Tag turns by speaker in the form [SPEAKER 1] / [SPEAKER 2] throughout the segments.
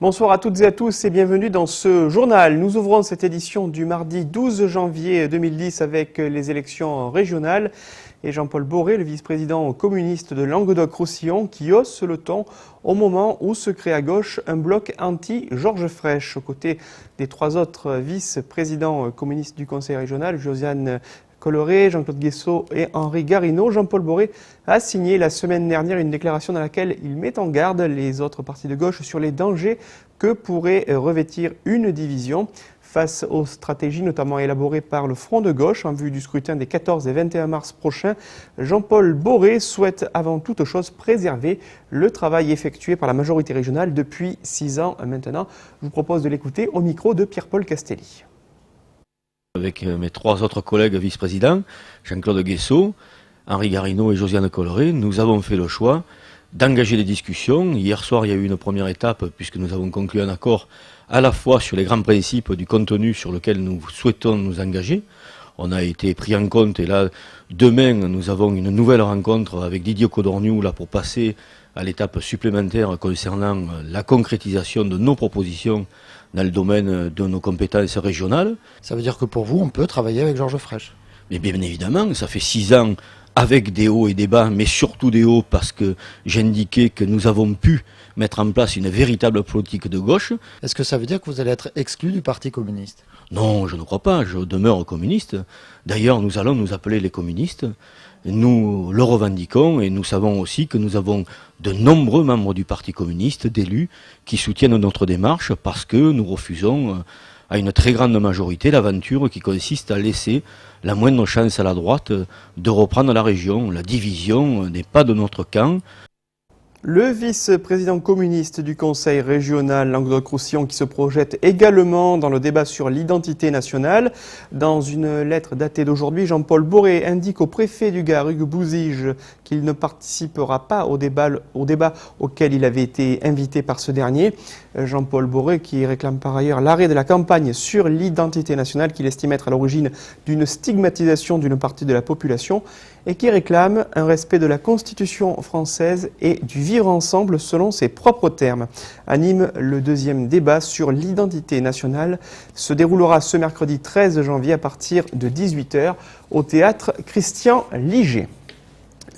[SPEAKER 1] Bonsoir à toutes et à tous et bienvenue dans ce journal. Nous ouvrons cette édition du mardi 12 janvier 2010 avec les élections régionales et Jean-Paul Boré, le vice-président communiste de Languedoc-Roussillon, qui hausse le ton au moment où se crée à gauche un bloc anti-Georges Frêche. Aux côtés des trois autres vice-présidents communistes du Conseil régional, Josiane Colloré, Jean-Claude Guessot et Henri Garino, Jean-Paul Boré a signé la semaine dernière une déclaration dans laquelle il met en garde les autres partis de gauche sur les dangers que pourrait revêtir une division face aux stratégies notamment élaborées par le Front de gauche en vue du scrutin des 14 et 21 mars prochains. Jean-Paul Boré souhaite avant toute chose préserver le travail effectué par la majorité régionale depuis 6 ans maintenant. Je vous propose de l'écouter au micro de Pierre-Paul Castelli.
[SPEAKER 2] Avec mes trois autres collègues vice-présidents, Jean-Claude Guessot, Henri Garino et Josiane Colloré, nous avons fait le choix d'engager des discussions. Hier soir, il y a eu une première étape puisque nous avons conclu un accord à la fois sur les grands principes du contenu sur lequel nous souhaitons nous engager. On a été pris en compte et là, demain, nous avons une nouvelle rencontre avec Didier Codorniou là, pour passer à l'étape supplémentaire concernant la concrétisation de nos propositions dans le domaine de nos compétences régionales.
[SPEAKER 3] Ça veut dire que pour vous, on peut travailler avec Georges Frêche?
[SPEAKER 2] Mais bien évidemment, ça fait 6 ans avec des hauts et des bas, mais surtout des hauts parce que j'indiquais que nous avons pu mettre en place une véritable politique de gauche.
[SPEAKER 3] Est-ce que ça veut dire que vous allez être exclu du Parti communiste?
[SPEAKER 2] Non, je ne crois pas, je demeure communiste. D'ailleurs, nous allons nous appeler les communistes. Nous le revendiquons et nous savons aussi que nous avons de nombreux membres du Parti communiste, d'élus, qui soutiennent notre démarche parce que nous refusons à une très grande majorité l'aventure qui consiste à laisser la moindre chance à la droite de reprendre la région. La division n'est pas de notre camp.
[SPEAKER 1] Le vice-président communiste du Conseil régional Languedoc-Roussillon qui se projette également dans le débat sur l'identité nationale. Dans une lettre datée d'aujourd'hui, Jean-Paul Boré indique au préfet du Gard, Hugues Bouzige, qu'il ne participera pas au débat auquel il avait été invité par ce dernier. Jean-Paul Boré qui réclame par ailleurs l'arrêt de la campagne sur l'identité nationale qu'il estime être à l'origine d'une stigmatisation d'une partie de la population et qui réclame un respect de la Constitution française et du vivre ensemble selon ses propres termes. À Nîmes, le deuxième débat sur l'identité nationale se déroulera ce mercredi 13 janvier à partir de 18h au théâtre Christian Liger.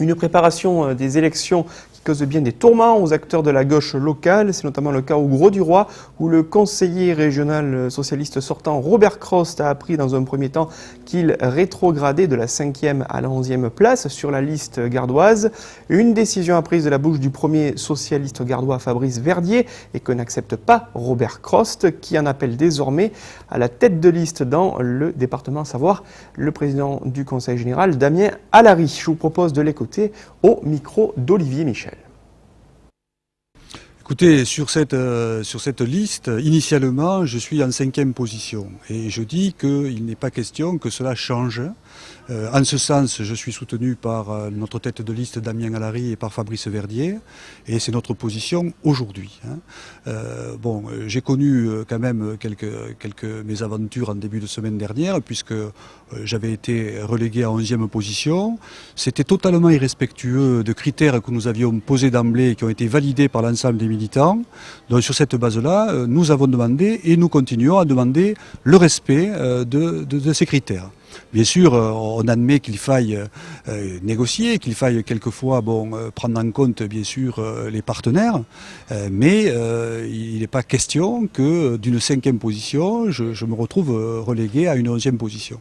[SPEAKER 1] Une préparation des élections cause bien des tourments aux acteurs de la gauche locale. C'est notamment le cas au Gros-du-Roi où le conseiller régional socialiste sortant Robert Crost a appris dans un premier temps qu'il rétrogradait de la 5e à la 11e place sur la liste gardoise. Une décision apprise de la bouche du premier socialiste gardois Fabrice Verdier et que n'accepte pas Robert Crost qui en appelle désormais à la tête de liste dans le département, à savoir le président du Conseil général Damien Allary. Je vous propose de l'écouter au micro d'Olivier Michel.
[SPEAKER 4] Écoutez, sur cette liste, initialement, je suis en 5e position. Et je dis qu'il n'est pas question que cela change. En ce sens, je suis soutenu par notre tête de liste Damien Allary et par Fabrice Verdier. Et c'est notre position aujourd'hui. J'ai connu quand même quelques mésaventures en début de semaine dernière, puisque j'avais été relégué à 11e position. C'était totalement irrespectueux de critères que nous avions posés d'emblée et qui ont été validés par l'ensemble des militants. Donc sur cette base-là, nous avons demandé et nous continuons à demander le respect de ces critères. Bien sûr, on admet qu'il faille négocier, qu'il faille quelquefois prendre en compte bien sûr les partenaires, mais il n'est pas question que d'une 5e position, je me retrouve relégué à une 11e position.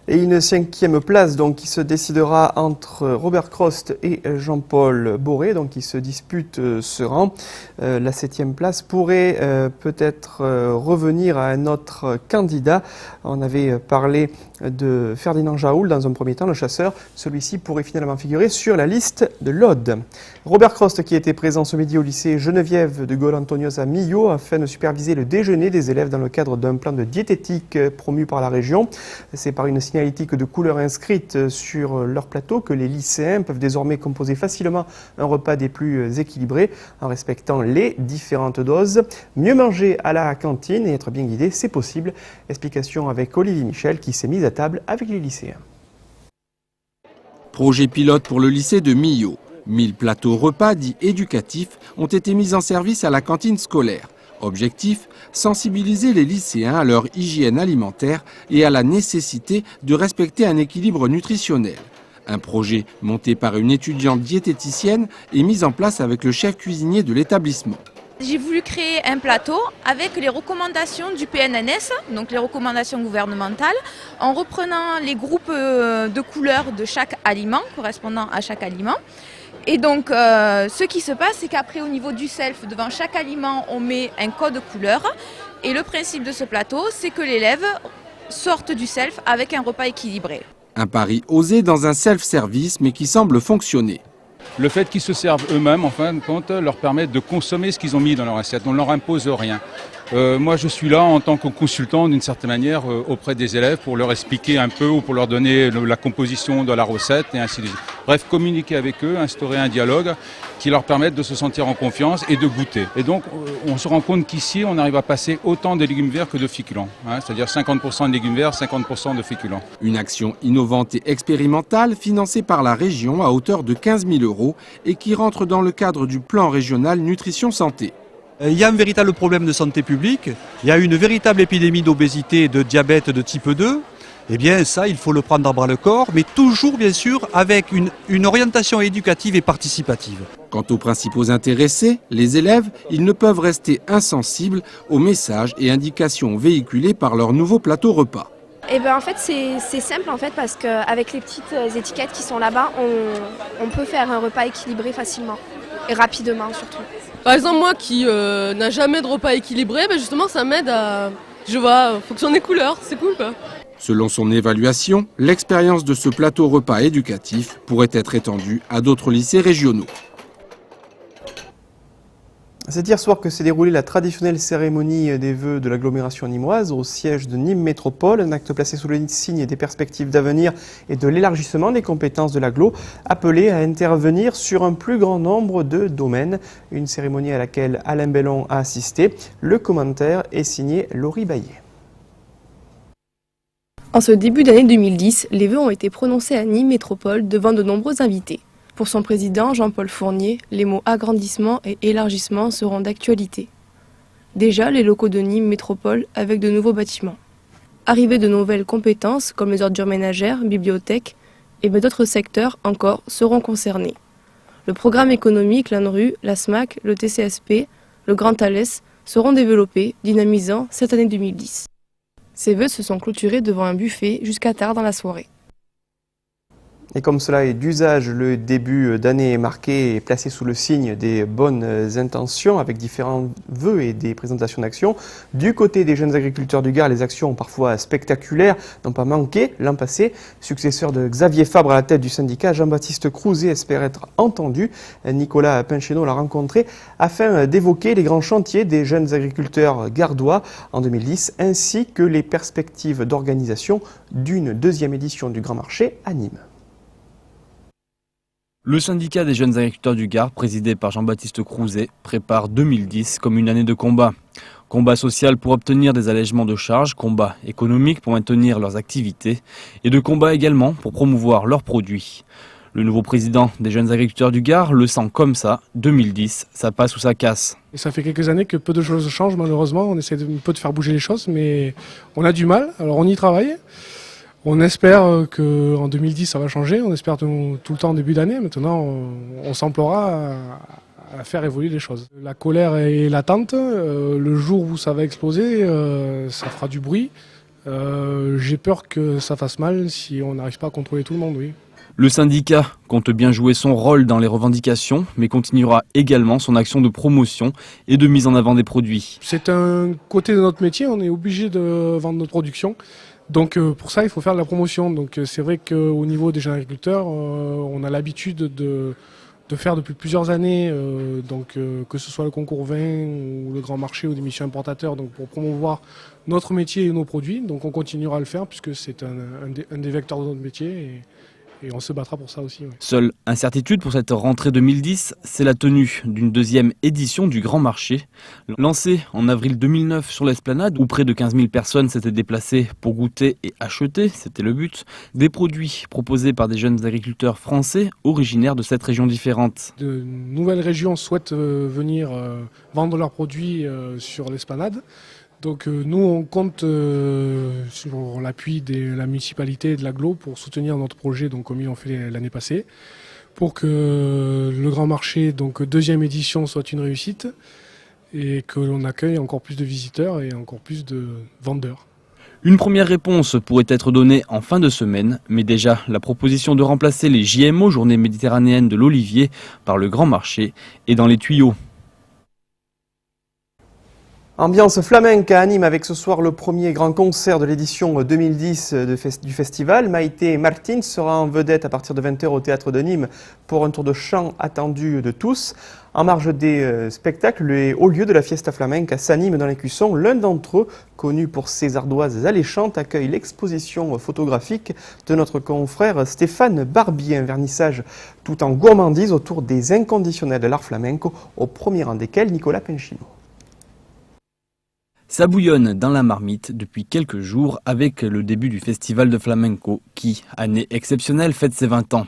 [SPEAKER 1] Et une 5e place donc, qui se décidera entre Robert Crost et Jean-Paul Boré, donc qui se disputent ce rang. La 7e place pourrait peut-être revenir à un autre candidat. On avait parlé de Ferdinand Jaoul dans un premier temps, le chasseur. Celui-ci pourrait finalement figurer sur la liste de l'Aude. Robert Crost qui était présent ce midi au lycée Geneviève de Gaulle-Antonios à Millau afin de superviser le déjeuner des élèves dans le cadre d'un plan de diététique promu par la région. C'est par une signalétique de couleur inscrite sur leur plateau que les lycéens peuvent désormais composer facilement un repas des plus équilibrés en respectant les différentes doses. Mieux manger à la cantine et être bien guidé, c'est possible. Explication avec Olivier Michel qui s'est mis à table avec les lycéens.
[SPEAKER 5] Projet pilote pour le lycée de Millau. 1000 plateaux repas dits éducatifs ont été mis en service à la cantine scolaire. Objectif, sensibiliser les lycéens à leur hygiène alimentaire et à la nécessité de respecter un équilibre nutritionnel. Un projet monté par une étudiante diététicienne et mis en place avec le chef cuisinier de l'établissement.
[SPEAKER 6] J'ai voulu créer un plateau avec les recommandations du PNNS, donc les recommandations gouvernementales, en reprenant les groupes de couleurs de chaque aliment, correspondant à chaque aliment. Et donc ce qui se passe, c'est qu'après au niveau du self, devant chaque aliment, on met un code couleur. Et le principe de ce plateau, c'est que l'élève sorte du self avec un repas équilibré.
[SPEAKER 5] Un pari osé dans un self-service mais qui semble fonctionner.
[SPEAKER 7] Le fait qu'ils se servent eux-mêmes, en fin de compte, leur permet de consommer ce qu'ils ont mis dans leur assiette. On ne leur impose rien. Moi, je suis là en tant que consultant, d'une certaine manière, auprès des élèves pour leur expliquer un peu ou pour leur donner la composition de la recette et ainsi de suite. Bref, communiquer avec eux, instaurer un dialogue qui leur permette de se sentir en confiance et de goûter. Et donc, on se rend compte qu'ici, on arrive à passer autant de légumes verts que de féculents. C'est-à-dire 50% de légumes verts, 50% de féculents.
[SPEAKER 5] Une action innovante et expérimentale financée par la région à hauteur de 15 000 € et qui rentre dans le cadre du plan régional nutrition santé.
[SPEAKER 4] Il y a un véritable problème de santé publique, il y a une véritable épidémie d'obésité et de diabète de type 2. Eh bien ça, il faut le prendre à bras le corps, mais toujours bien sûr avec une orientation éducative et participative.
[SPEAKER 5] Quant aux principaux intéressés, les élèves, ils ne peuvent rester insensibles aux messages et indications véhiculés par leur nouveau plateau repas.
[SPEAKER 8] Eh ben en fait c'est simple en fait parce qu'avec les petites étiquettes qui sont là-bas, on peut faire un repas équilibré facilement et rapidement surtout.
[SPEAKER 9] Par exemple moi qui n'a jamais de repas équilibré, ben justement ça m'aide à fonctionner couleur, c'est cool quoi.
[SPEAKER 5] Selon son évaluation, l'expérience de ce plateau repas éducatif pourrait être étendue à d'autres lycées régionaux.
[SPEAKER 1] C'est hier soir que s'est déroulée la traditionnelle cérémonie des vœux de l'agglomération nîmoise au siège de Nîmes Métropole, un acte placé sous le signe des perspectives d'avenir et de l'élargissement des compétences de l'agglo, appelé à intervenir sur un plus grand nombre de domaines. Une cérémonie à laquelle Alain Bellon a assisté. Le commentaire est signé Laurie Baillet.
[SPEAKER 10] En ce début d'année 2010, les vœux ont été prononcés à Nîmes Métropole devant de nombreux invités. Pour son président, Jean-Paul Fournier, les mots agrandissement et élargissement seront d'actualité. Déjà, les locaux de Nîmes Métropole avec de nouveaux bâtiments. Arrivée de nouvelles compétences comme les ordures ménagères, bibliothèques et d'autres secteurs encore seront concernés. Le programme économique, l'ANRU, la SMAC, le TCSP, le Grand Thalès seront développés, dynamisant cette année 2010. Ces vœux se sont clôturés devant un buffet jusqu'à tard dans la soirée.
[SPEAKER 1] Et comme cela est d'usage, le début d'année est marqué et placé sous le signe des bonnes intentions avec différents vœux et des présentations d'actions. Du côté des jeunes agriculteurs du Gard, les actions parfois spectaculaires n'ont pas manqué l'an passé. Successeur de Xavier Fabre à la tête du syndicat, Jean-Baptiste Crouzet espère être entendu. Nicolas Pincheneau l'a rencontré afin d'évoquer les grands chantiers des jeunes agriculteurs gardois en 2010 ainsi que les perspectives d'organisation d'une deuxième édition du Grand Marché à Nîmes.
[SPEAKER 11] Le syndicat des jeunes agriculteurs du Gard, présidé par Jean-Baptiste Crouzet, prépare 2010 comme une année de combat. Combat social pour obtenir des allègements de charges, combat économique pour maintenir leurs activités et de combat également pour promouvoir leurs produits. Le nouveau président des jeunes agriculteurs du Gard le sent comme ça, 2010, ça passe ou ça casse.
[SPEAKER 12] Et ça fait quelques années que peu de choses changent malheureusement, on essaie un peu de faire bouger les choses mais on a du mal, alors on y travaille. On espère qu'en 2010 ça va changer, on espère tout le temps en début d'année. Maintenant on s'emploiera à faire évoluer les choses. La colère est latente, le jour où ça va exploser, ça fera du bruit. J'ai peur que ça fasse mal si on n'arrive pas à contrôler tout le monde, oui.
[SPEAKER 11] Le syndicat compte bien jouer son rôle dans les revendications, mais continuera également son action de promotion et de mise en avant des produits.
[SPEAKER 12] C'est un côté de notre métier, on est obligé de vendre notre production. Donc pour ça, il faut faire de la promotion. Donc c'est vrai qu'au niveau des jeunes agriculteurs, on a l'habitude de faire depuis plusieurs années, que ce soit le concours vin ou le grand marché ou des missions importateurs, donc pour promouvoir notre métier et nos produits. Donc on continuera à le faire puisque c'est un des vecteurs de notre métier Et on se battra pour ça aussi. Oui.
[SPEAKER 11] Seule incertitude pour cette rentrée 2010, c'est la tenue d'une deuxième édition du Grand Marché. Lancé en avril 2009 sur l'Esplanade, où près de 15 000 personnes s'étaient déplacées pour goûter et acheter, c'était le but, des produits proposés par des jeunes agriculteurs français originaires de 7 régions différentes.
[SPEAKER 12] De nouvelles régions souhaitent venir vendre leurs produits sur l'Esplanade. Donc nous, on compte sur l'appui de la municipalité et de l'agglo pour soutenir notre projet, donc comme ils l'ont fait l'année passée, pour que le Grand Marché, donc deuxième édition, soit une réussite et que l'on accueille encore plus de visiteurs et encore plus de vendeurs.
[SPEAKER 11] Une première réponse pourrait être donnée en fin de semaine, mais déjà la proposition de remplacer les JMO, Journées méditerranéennes de l'Olivier, par le Grand Marché est dans les tuyaux.
[SPEAKER 1] Ambiance flamenca anime avec ce soir le premier grand concert de l'édition 2010 du festival. Maïté Martins sera en vedette à partir de 20h au Théâtre de Nîmes pour un tour de chant attendu de tous. En marge des spectacles, les hauts lieux de la Fiesta Flamenca s'animent dans les cuissons. L'un d'entre eux, connu pour ses ardoises alléchantes, accueille l'exposition photographique de notre confrère Stéphane Barbier. Un vernissage tout en gourmandise autour des inconditionnels de l'art flamenco, au premier rang desquels Nicolas Penchino.
[SPEAKER 11] Ça bouillonne dans la marmite depuis quelques jours avec le début du festival de flamenco qui, année exceptionnelle, fête ses 20 ans.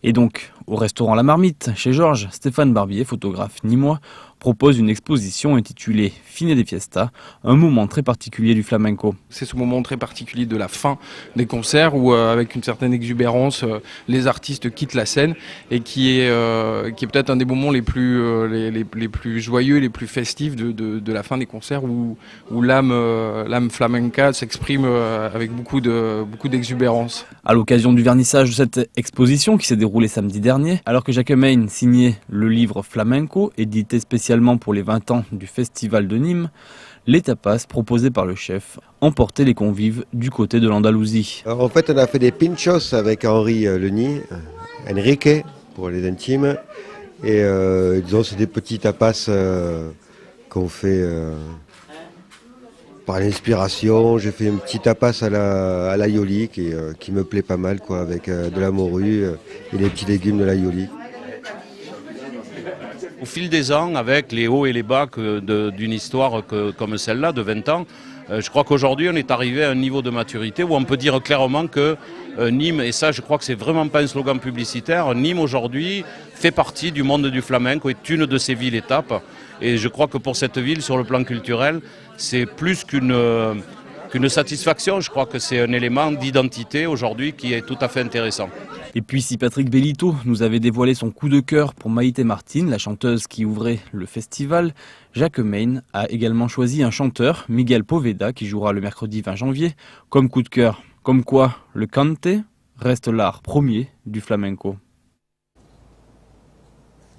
[SPEAKER 11] Et donc, au restaurant La Marmite, chez Georges, Stéphane Barbier, photographe nîmois, propose une exposition intitulée Fine de Fiesta, un moment très particulier du flamenco.
[SPEAKER 13] C'est ce moment très particulier de la fin des concerts où, avec une certaine exubérance, les artistes quittent la scène et qui est peut-être un des moments les plus joyeux, les plus festifs de la fin des concerts où l'âme flamenca s'exprime avec beaucoup d'exubérance.
[SPEAKER 11] À l'occasion du vernissage de cette exposition qui s'est déroulée samedi dernier, alors que Jacques Main signait le livre Flamenco, édité spécialement pour les 20 ans du Festival de Nîmes, les tapas proposés par le chef emportaient les convives du côté de l'Andalousie.
[SPEAKER 14] En fait, on a fait des pinchos avec Henri Leni, Enrique pour les intimes, et disons c'est des petits tapas qu'on fait par l'inspiration. J'ai fait un petit tapas à l'aïoli qui me plaît pas mal, quoi, avec de la morue et les petits légumes de l'aïoli.
[SPEAKER 15] Au fil des ans, avec les hauts et les bas d'une histoire comme celle-là, de 20 ans, je crois qu'aujourd'hui on est arrivé à un niveau de maturité où on peut dire clairement que Nîmes, et ça je crois que c'est vraiment pas un slogan publicitaire, Nîmes aujourd'hui fait partie du monde du flamenco, est une de ces villes étapes. Et je crois que pour cette ville, sur le plan culturel, c'est plus qu'une satisfaction. Je crois que c'est un élément d'identité aujourd'hui qui est tout à fait intéressant.
[SPEAKER 11] Et puis si Patrick Bellito nous avait dévoilé son coup de cœur pour Maïté Martins, la chanteuse qui ouvrait le festival, Jacques Main a également choisi un chanteur, Miguel Poveda, qui jouera le mercredi 20 janvier, comme coup de cœur. Comme quoi, le cante reste l'art premier du flamenco.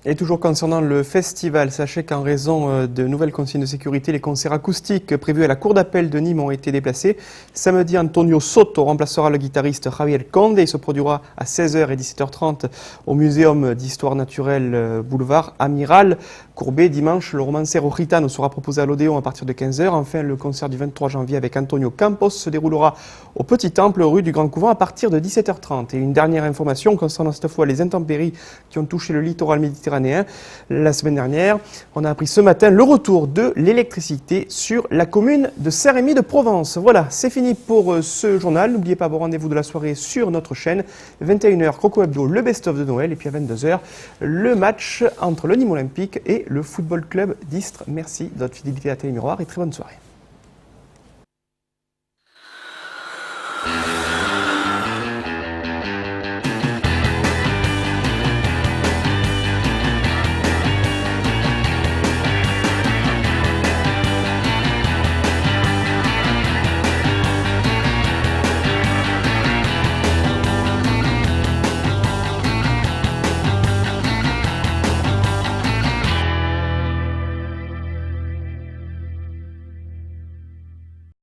[SPEAKER 1] Et toujours concernant le festival, sachez qu'en raison de nouvelles consignes de sécurité, les concerts acoustiques prévus à la cour d'appel de Nîmes ont été déplacés. Samedi, Antonio Soto remplacera le guitariste Javier Conde. Il se produira à 16h et 17h30 au Muséum d'Histoire Naturelle boulevard Amiral Courbet. Dimanche, le romancero Gitano sera proposé à l'Odéon à partir de 15h. Enfin, le concert du 23 janvier avec Antonio Campos se déroulera au Petit Temple, rue du Grand Couvent, à partir de 17h30. Et une dernière information concernant cette fois les intempéries qui ont touché le littoral méditerranéen. La semaine dernière, on a appris ce matin le retour de l'électricité sur la commune de Saint-Rémy de Provence. Voilà, c'est fini pour ce journal. N'oubliez pas vos rendez-vous de la soirée sur notre chaîne. 21h, Croco Hebdo, le best-of de Noël. Et puis à 22h, le match entre le Nîmes Olympique et le Football Club d'Istres. Merci de votre fidélité à Télémiroir et très bonne soirée.